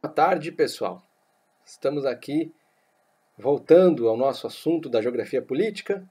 Boa tarde, pessoal. Estamos aqui voltando ao nosso assunto da geografia política,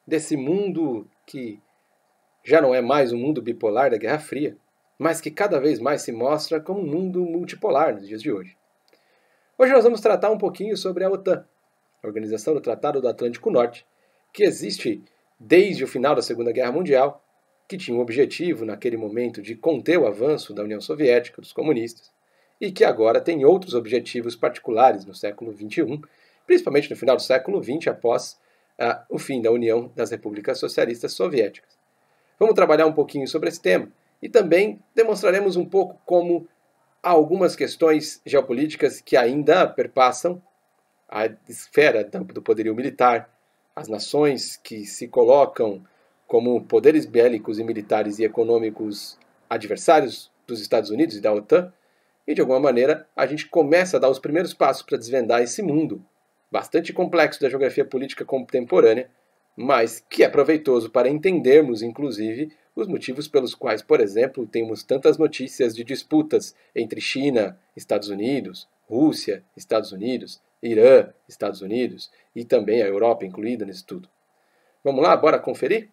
desse mundo que já não é mais um mundo bipolar da Guerra Fria, mas que cada vez mais se mostra como um mundo multipolar nos dias de hoje. Hoje nós vamos tratar um pouquinho sobre a OTAN, a Organização do Tratado do Atlântico Norte, que existe desde o final da Segunda Guerra Mundial, que tinha o objetivo, naquele momento, de conter o avanço da União Soviética, dos comunistas, e que agora tem outros objetivos particulares no século XXI, principalmente no final do século XX, após o fim da União das Repúblicas Socialistas Soviéticas. Vamos trabalhar um pouquinho sobre esse tema e também demonstraremos um pouco como há algumas questões geopolíticas que ainda perpassam a esfera do poderio militar, as nações que se colocam como poderes bélicos e militares e econômicos adversários dos Estados Unidos e da OTAN, e, de alguma maneira, a gente começa a dar os primeiros passos para desvendar esse mundo bastante complexo da geografia política contemporânea, mas que é proveitoso para entendermos, inclusive, os motivos pelos quais, por exemplo, temos tantas notícias de disputas entre China, Estados Unidos, Rússia, Estados Unidos, Irã, Estados Unidos e também a Europa incluída nisso tudo. Vamos lá, bora conferir?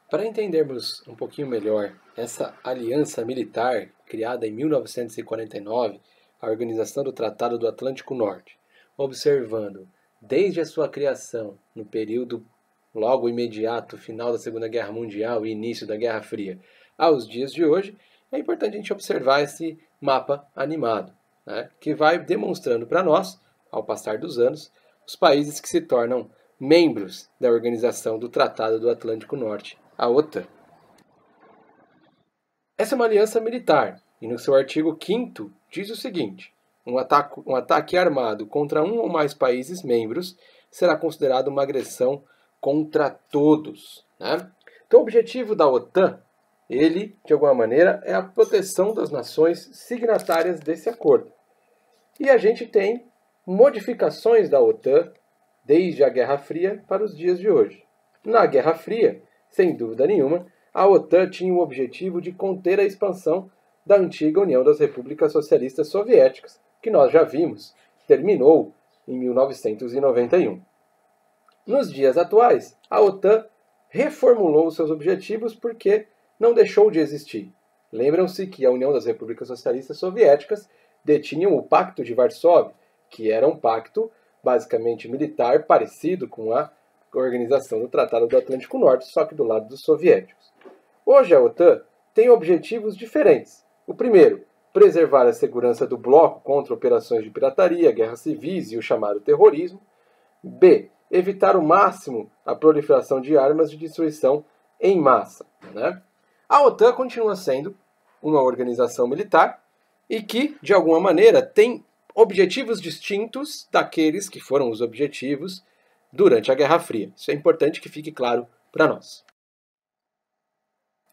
Para entendermos um pouquinho melhor essa aliança militar criada em 1949, a Organização do Tratado do Atlântico Norte, observando desde a sua criação no período logo imediato, final da Segunda Guerra Mundial e início da Guerra Fria, aos dias de hoje, é importante a gente observar esse mapa animado, né, que vai demonstrando para nós, ao passar dos anos, os países que se tornam membros da Organização do Tratado do Atlântico Norte, a OTAN. Essa é uma aliança militar, e no seu artigo 5º diz o seguinte: um ataque armado contra um ou mais países membros será considerado uma agressão contra todos. Né? Então o objetivo da OTAN, ele, de alguma maneira, é a proteção das nações signatárias desse acordo. E a gente tem modificações da OTAN desde a Guerra Fria para os dias de hoje. Na Guerra Fria, sem dúvida nenhuma, a OTAN tinha o objetivo de conter a expansão da antiga União das Repúblicas Socialistas Soviéticas, que nós já vimos, terminou em 1991. Nos dias atuais, a OTAN reformulou seus objetivos porque não deixou de existir. Lembram-se que a União das Repúblicas Socialistas Soviéticas detinha o Pacto de Varsóvia, que era um pacto basicamente militar parecido com a Organização do Tratado do Atlântico Norte, só que do lado dos soviéticos. Hoje a OTAN tem objetivos diferentes. O primeiro, preservar a segurança do bloco contra operações de pirataria, guerras civis e o chamado terrorismo. B, evitar ao máximo a proliferação de armas de destruição em massa. Né? A OTAN continua sendo uma organização militar e que, de alguma maneira, tem objetivos distintos daqueles que foram os objetivos durante a Guerra Fria. Isso é importante que fique claro para nós.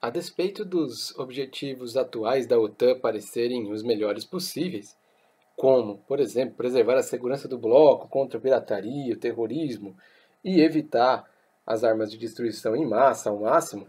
A despeito dos objetivos atuais da OTAN parecerem os melhores possíveis, como, por exemplo, preservar a segurança do bloco contra a pirataria, o terrorismo e evitar as armas de destruição em massa ao máximo,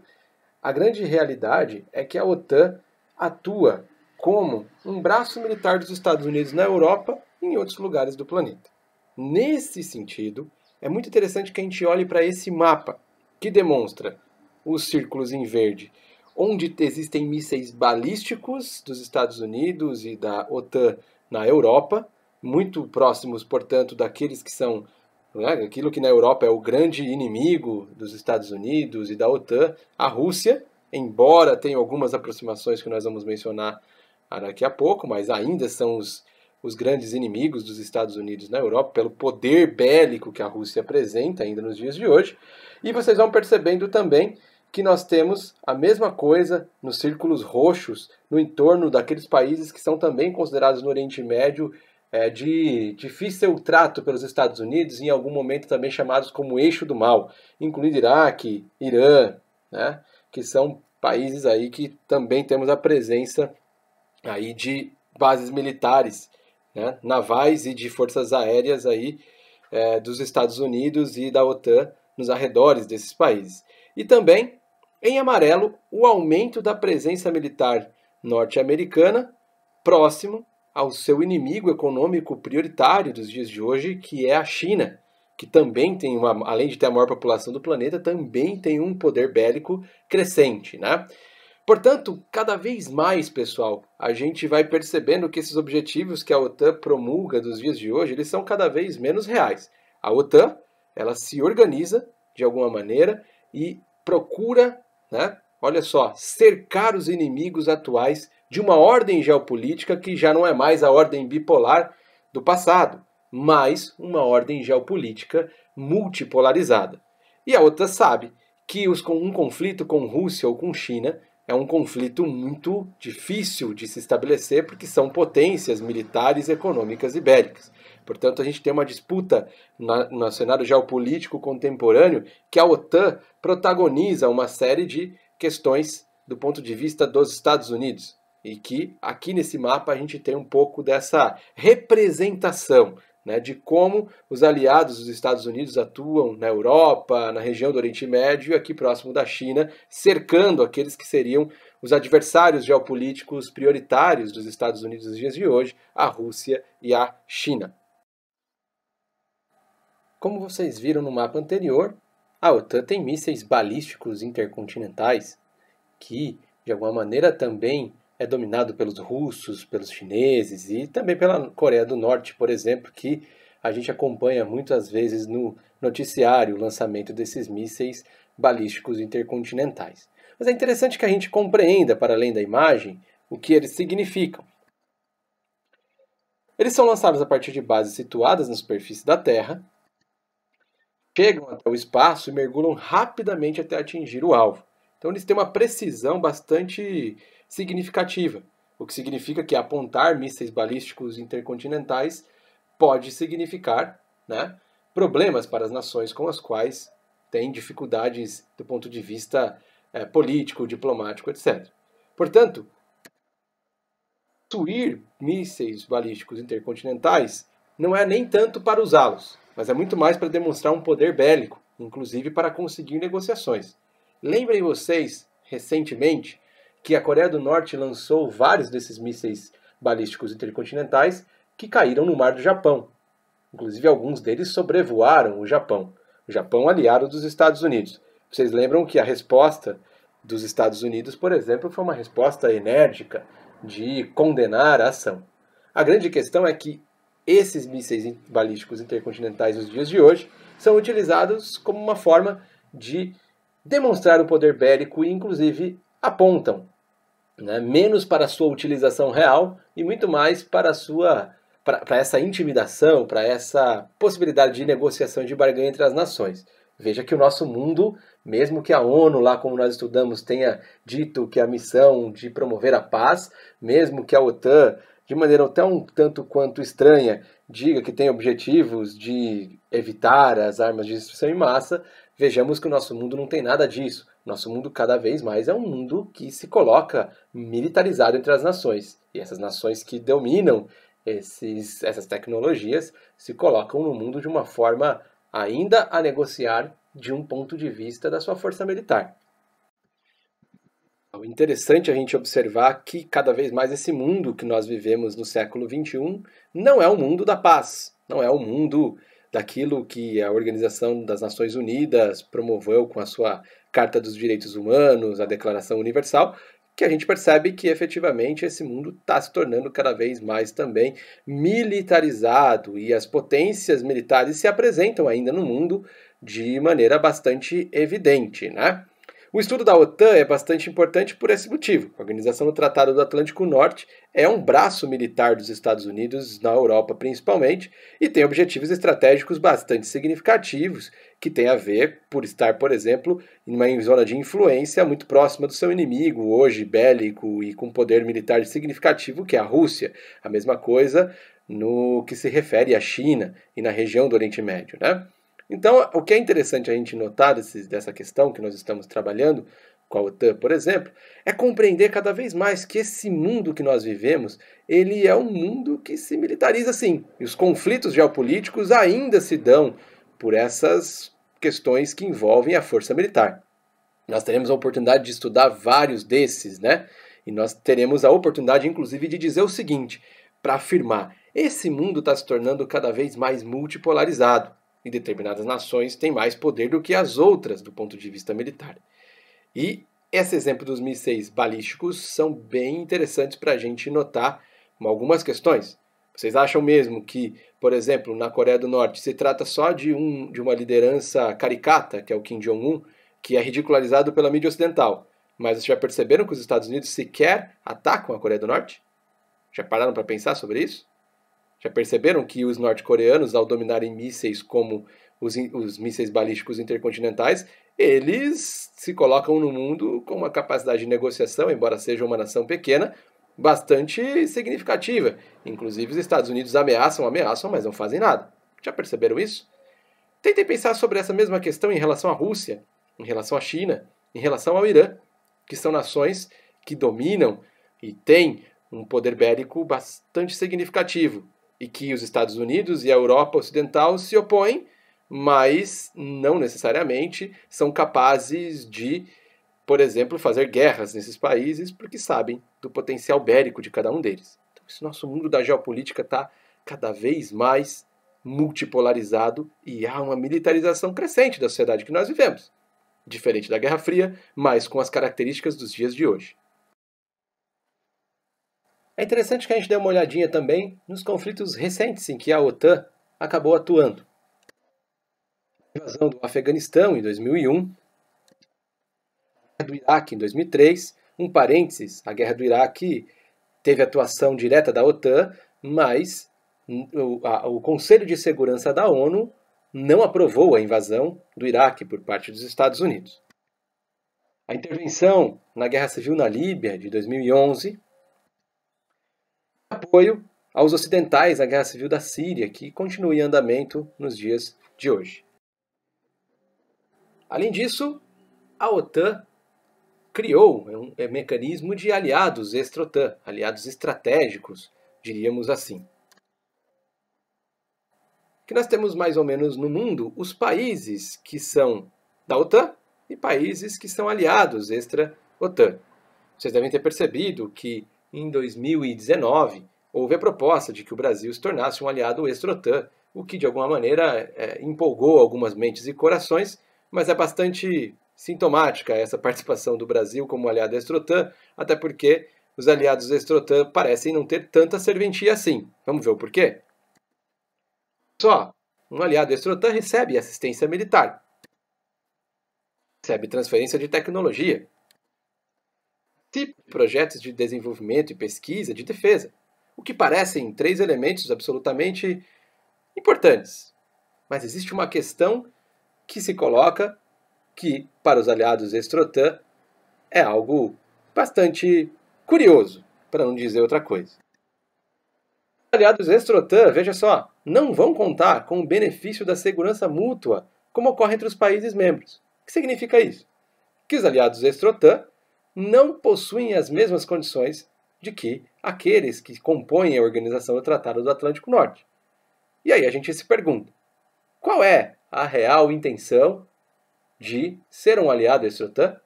a grande realidade é que a OTAN atua como um braço militar dos Estados Unidos na Europa e em outros lugares do planeta. Nesse sentido, é muito interessante que a gente olhe para esse mapa, que demonstra os círculos em verde, onde existem mísseis balísticos dos Estados Unidos e da OTAN na Europa, muito próximos, portanto, daqueles que são, aquilo que na Europa é o grande inimigo dos Estados Unidos e da OTAN, a Rússia, embora tenha algumas aproximações que nós vamos mencionar daqui a pouco, mas ainda são os grandes inimigos dos Estados Unidos na Europa, pelo poder bélico que a Rússia apresenta ainda nos dias de hoje. E vocês vão percebendo também que nós temos a mesma coisa nos círculos roxos, no entorno daqueles países que são também considerados no Oriente Médio de difícil trato pelos Estados Unidos, e em algum momento também chamados como eixo do mal, incluindo Iraque, Irã, né, que são países aí que também temos a presença aí de bases militares, né, navais e de forças aéreas aí, dos Estados Unidos e da OTAN nos arredores desses países. E também, em amarelo, o aumento da presença militar norte-americana, próximo ao seu inimigo econômico prioritário dos dias de hoje, que é a China, que também tem, além de ter a maior população do planeta, também tem um poder bélico crescente, né? Portanto, cada vez mais, pessoal, a gente vai percebendo que esses objetivos que a OTAN promulga dos dias de hoje, eles são cada vez menos reais. A OTAN, ela se organiza de alguma maneira e procura, né, olha só, cercar os inimigos atuais de uma ordem geopolítica que já não é mais a ordem bipolar do passado, mas uma ordem geopolítica multipolarizada. E a OTAN sabe que um conflito com Rússia ou com China é um conflito muito difícil de se estabelecer porque são potências militares, econômicas e bélicas. Portanto, a gente tem uma disputa no cenário geopolítico contemporâneo que a OTAN protagoniza uma série de questões do ponto de vista dos Estados Unidos. E que aqui nesse mapa a gente tem um pouco dessa representação, né, de como os aliados dos Estados Unidos atuam na Europa, na região do Oriente Médio e aqui próximo da China, cercando aqueles que seriam os adversários geopolíticos prioritários dos Estados Unidos nos dias de hoje, a Rússia e a China. Como vocês viram no mapa anterior, a OTAN tem mísseis balísticos intercontinentais, que de alguma maneira também é dominado pelos russos, pelos chineses e também pela Coreia do Norte, por exemplo, que a gente acompanha muitas vezes no noticiário o lançamento desses mísseis balísticos intercontinentais. Mas é interessante que a gente compreenda, para além da imagem, o que eles significam. Eles são lançados a partir de bases situadas na superfície da Terra, chegam até o espaço e mergulham rapidamente até atingir o alvo. Então eles têm uma precisão bastante significativa, o que significa que apontar mísseis balísticos intercontinentais pode significar, né, problemas para as nações com as quais têm dificuldades do ponto de vista político, diplomático, etc. Portanto, possuir mísseis balísticos intercontinentais não é nem tanto para usá-los, mas é muito mais para demonstrar um poder bélico, inclusive para conseguir negociações. Lembrem vocês, recentemente, que a Coreia do Norte lançou vários desses mísseis balísticos intercontinentais que caíram no mar do Japão. Inclusive, alguns deles sobrevoaram o Japão aliado dos Estados Unidos. Vocês lembram que a resposta dos Estados Unidos, por exemplo, foi uma resposta enérgica de condenar a ação. A grande questão é que esses mísseis balísticos intercontinentais nos dias de hoje são utilizados como uma forma de demonstrar o poder bélico e, inclusive, apontam, né, menos para a sua utilização real e muito mais para essa intimidação, para essa possibilidade de negociação e de barganha entre as nações. Veja que o nosso mundo, mesmo que a ONU, lá como nós estudamos, tenha dito que a missão de promover a paz, mesmo que a OTAN, de maneira até um tanto quanto estranha, diga que tem objetivos de evitar as armas de destruição em massa, vejamos que o nosso mundo não tem nada disso. Nosso mundo cada vez mais é um mundo que se coloca militarizado entre as nações. E essas nações que dominam essas tecnologias se colocam no mundo de uma forma ainda a negociar de um ponto de vista da sua força militar. É interessante a gente observar que cada vez mais esse mundo que nós vivemos no século XXI não é o mundo da paz, não é o mundo daquilo que a Organização das Nações Unidas promoveu com a sua Carta dos Direitos Humanos, a Declaração Universal, que a gente percebe que efetivamente esse mundo está se tornando cada vez mais também militarizado e as potências militares se apresentam ainda no mundo de maneira bastante evidente, né? O estudo da OTAN é bastante importante por esse motivo. A Organização do Tratado do Atlântico Norte é um braço militar dos Estados Unidos, na Europa principalmente, e tem objetivos estratégicos bastante significativos, que tem a ver por estar, por exemplo, em uma zona de influência muito próxima do seu inimigo, hoje bélico e com poder militar significativo, que é a Rússia. A mesma coisa no que se refere à China e na região do Oriente Médio, né? Então, o que é interessante a gente notar dessa questão que nós estamos trabalhando com a OTAN, por exemplo, é compreender cada vez mais que esse mundo que nós vivemos, ele é um mundo que se militariza sim. E os conflitos geopolíticos ainda se dão por essas questões que envolvem a força militar. Nós teremos a oportunidade de estudar vários desses, né? E nós teremos a oportunidade, inclusive, de dizer o seguinte, para afirmar, esse mundo está se tornando cada vez mais multipolarizado, e determinadas nações têm mais poder do que as outras do ponto de vista militar. E esse exemplo dos mísseis balísticos são bem interessantes para a gente notar algumas questões. Vocês acham mesmo que, por exemplo, na Coreia do Norte se trata só de uma liderança caricata, que é o Kim Jong-un, que é ridicularizado pela mídia ocidental? Mas vocês já perceberam que os Estados Unidos sequer atacam a Coreia do Norte? Já pararam para pensar sobre isso? Já perceberam que os norte-coreanos, ao dominarem mísseis como os mísseis balísticos intercontinentais, eles se colocam no mundo com uma capacidade de negociação, embora seja uma nação pequena, bastante significativa. Inclusive os Estados Unidos ameaçam, mas não fazem nada. Já perceberam isso? Tentem pensar sobre essa mesma questão em relação à Rússia, em relação à China, em relação ao Irã, que são nações que dominam e têm um poder bélico bastante significativo, e que os Estados Unidos e a Europa Ocidental se opõem, mas não necessariamente são capazes de, por exemplo, fazer guerras nesses países porque sabem do potencial bélico de cada um deles. Então, esse nosso mundo da geopolítica está cada vez mais multipolarizado e há uma militarização crescente da sociedade que nós vivemos. Diferente da Guerra Fria, mas com as características dos dias de hoje. É interessante que a gente dê uma olhadinha também nos conflitos recentes em que a OTAN acabou atuando. A invasão do Afeganistão em 2001, a guerra do Iraque em 2003, um parênteses, a guerra do Iraque teve atuação direta da OTAN, mas o Conselho de Segurança da ONU não aprovou a invasão do Iraque por parte dos Estados Unidos. A intervenção na Guerra Civil na Líbia de 2011, apoio aos ocidentais na Guerra Civil da Síria, que continua em andamento nos dias de hoje. Além disso, a OTAN criou um mecanismo de aliados extra-OTAN, aliados estratégicos, diríamos assim. Que nós temos mais ou menos no mundo os países que são da OTAN e países que são aliados extra-OTAN. Vocês devem ter percebido que em 2019 houve a proposta de que o Brasil se tornasse um aliado extra-OTAN, o que de alguma maneira empolgou algumas mentes e corações, mas é bastante sintomática essa participação do Brasil como aliado extra-OTAN, até porque os aliados extra-OTAN parecem não ter tanta serventia assim. Vamos ver o porquê? Só, um aliado extra-OTAN recebe assistência militar, recebe transferência de tecnologia, tipo de projetos de desenvolvimento e pesquisa de defesa, o que parecem 3 elementos absolutamente importantes. Mas existe uma questão que se coloca que, para os aliados extra-OTAN, é algo bastante curioso, para não dizer outra coisa. Aliados extra-OTAN, veja só, não vão contar com o benefício da segurança mútua, como ocorre entre os países membros. O que significa isso? Que os aliados extra-OTAN não possuem as mesmas condições de que aqueles que compõem a organização do Tratado do Atlântico Norte. E aí a gente se pergunta, qual é a real intenção de ser um aliado extra-OTAN?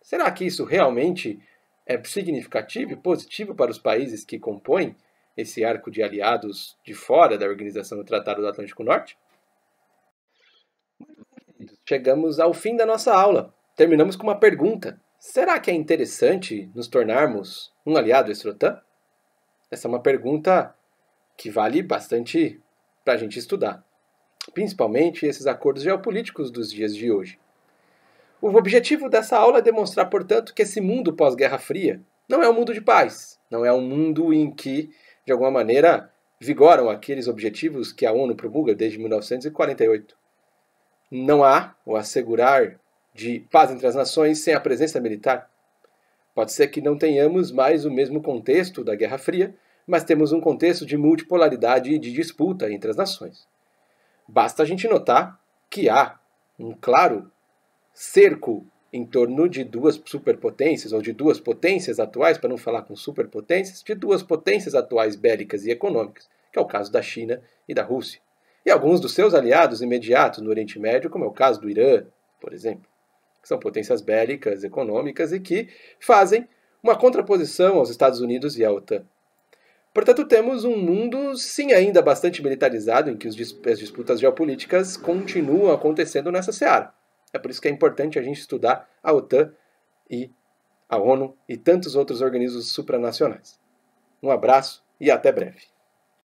Será que isso realmente é significativo e positivo para os países que compõem esse arco de aliados de fora da Organização do Tratado do Atlântico Norte? Chegamos ao fim da nossa aula. Terminamos com uma pergunta. Será que é interessante nos tornarmos um aliado extra-OTAN? Essa é uma pergunta que vale bastante para a gente estudar. Principalmente esses acordos geopolíticos dos dias de hoje. O objetivo dessa aula é demonstrar, portanto, que esse mundo pós-Guerra Fria não é um mundo de paz. Não é um mundo em que, de alguma maneira, vigoram aqueles objetivos que a ONU promulga desde 1948. Não há o assegurar de paz entre as nações sem a presença militar. Pode ser que não tenhamos mais o mesmo contexto da Guerra Fria, mas temos um contexto de multipolaridade e de disputa entre as nações. Basta a gente notar que há um claro cerco em torno de 2 superpotências, ou de 2 potências atuais, para não falar com superpotências, de 2 potências atuais bélicas e econômicas, que é o caso da China e da Rússia. E alguns dos seus aliados imediatos no Oriente Médio, como é o caso do Irã, por exemplo, que são potências bélicas, econômicas e que fazem uma contraposição aos Estados Unidos e à OTAN. Portanto, temos um mundo, sim, ainda bastante militarizado, em que as disputas geopolíticas continuam acontecendo nessa seara. É por isso que é importante a gente estudar a OTAN e a ONU e tantos outros organismos supranacionais. Um abraço e até breve.